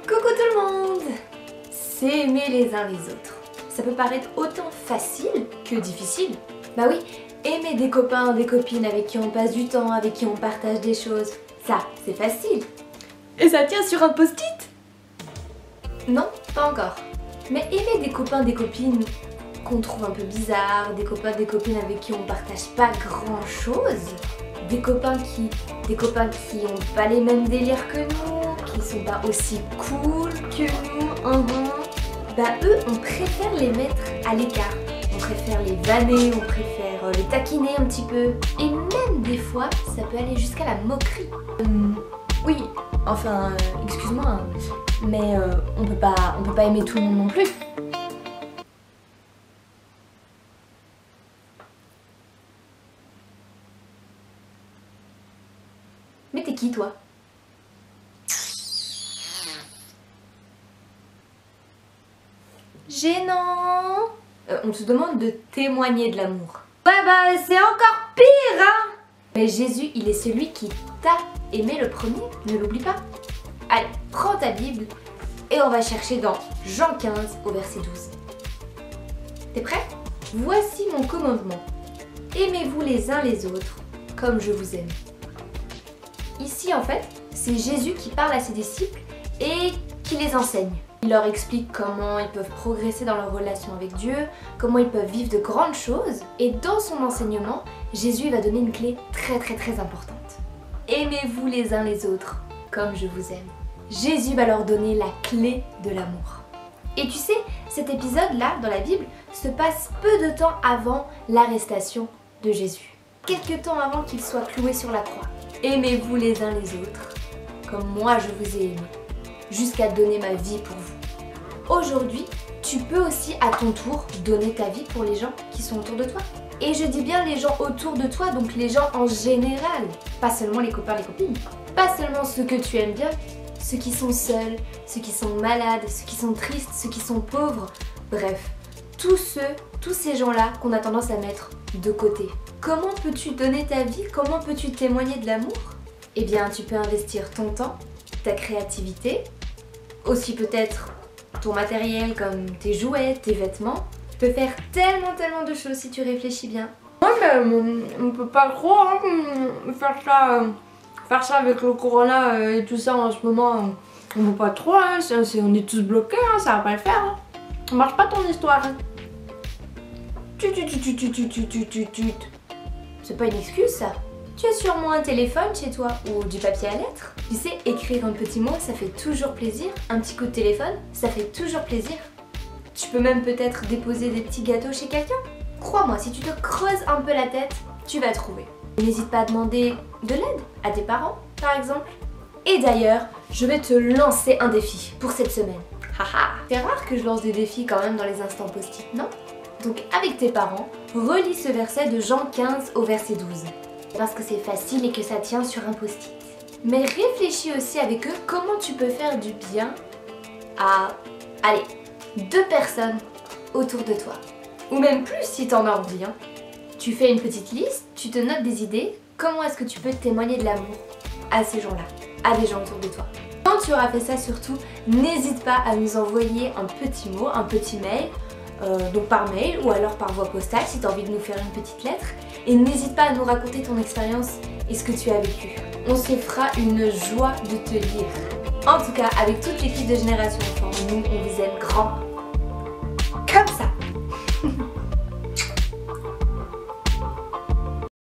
Coucou tout le monde! S'aimer les uns les autres. Ça peut paraître autant facile que difficile. Bah oui, aimer des copains, des copines avec qui on passe du temps, avec qui on partage des choses, ça, c'est facile. Et ça tient sur un post-it? Non, pas encore. Mais aimer des copains, des copines qu'on trouve un peu bizarres, des copains, des copines avec qui on partage pas grand chose, des copains qui ont pas les mêmes délires que nous, qui sont pas aussi cool que nous, bah eux on préfère les mettre à l'écart, on préfère les vanner, on préfère les taquiner un petit peu, et même des fois ça peut aller jusqu'à la moquerie. Oui, enfin, excuse-moi, hein, mais on peut pas aimer tout le monde non plus. Mais t'es qui toi? Gênant. On te demande de témoigner de l'amour. Ouais bah c'est encore pire hein. Mais Jésus il est celui qui t'a aimé le premier, ne l'oublie pas. Allez, prends ta Bible et on va chercher dans Jean 15 au verset 12. T'es prêt? Voici mon commandement. Aimez-vous les uns les autres comme je vous aime. Ici en fait, c'est Jésus qui parle à ses disciples et qui les enseigne. Il leur explique comment ils peuvent progresser dans leur relation avec Dieu, comment ils peuvent vivre de grandes choses. Et dans son enseignement, Jésus va donner une clé très importante. Aimez-vous les uns les autres comme je vous aime. Jésus va leur donner la clé de l'amour. Et tu sais, cet épisode-là dans la Bible se passe peu de temps avant l'arrestation de Jésus. Quelque temps avant qu'il soit cloué sur la croix. Aimez-vous les uns les autres, comme moi je vous ai aimé, jusqu'à donner ma vie pour vous. Aujourd'hui, tu peux aussi à ton tour donner ta vie pour les gens qui sont autour de toi. Et je dis bien les gens autour de toi, donc les gens en général, pas seulement les copains, les copines. Pas seulement ceux que tu aimes bien, ceux qui sont seuls, ceux qui sont malades, ceux qui sont tristes, ceux qui sont pauvres, bref, tous ces gens-là qu'on a tendance à mettre de côté. Comment peux-tu donner ta vie? Comment peux-tu témoigner de l'amour? Eh bien, tu peux investir ton temps, ta créativité, aussi peut-être ton matériel comme tes jouets, tes vêtements. Tu peux faire tellement de choses si tu réfléchis bien. Ouais, mais on peut pas trop faire ça avec le corona et tout ça en ce moment. On peut pas trop, hein, on est tous bloqués, hein, ça va pas le faire. Hein. Ça marche pas ton histoire. Hein. C'est pas une excuse ça. Tu as sûrement un téléphone chez toi ou du papier à lettres. Tu sais, écrire un petit mot, ça fait toujours plaisir. Un petit coup de téléphone, ça fait toujours plaisir. Tu peux même peut-être déposer des petits gâteaux chez quelqu'un. Crois-moi, si tu te creuses un peu la tête, tu vas trouver. N'hésite pas à demander de l'aide à tes parents, par exemple. Et d'ailleurs, je vais te lancer un défi pour cette semaine. Haha, c'est rare que je lance des défis quand même dans les instants post-it, non? Donc avec tes parents, relis ce verset de Jean 15 au verset 12. Parce que c'est facile et que ça tient sur un post-it. Mais réfléchis aussi avec eux comment tu peux faire du bien à, allez, 2 personnes autour de toi. Ou même plus si t'en as envie. Hein. Tu fais une petite liste, tu te notes des idées, comment est-ce que tu peux témoigner de l'amour à ces gens-là, à des gens autour de toi. Quand tu auras fait ça surtout, n'hésite pas à nous envoyer un petit mot, un petit mail, donc par mail ou alors par voie postale si tu as envie de nous faire une petite lettre. Et n'hésite pas à nous raconter ton expérience et ce que tu as vécu. On se fera une joie de te lire. En tout cas, avec toute l'équipe de Génération Enfant, nous on vous aime grand. Comme ça.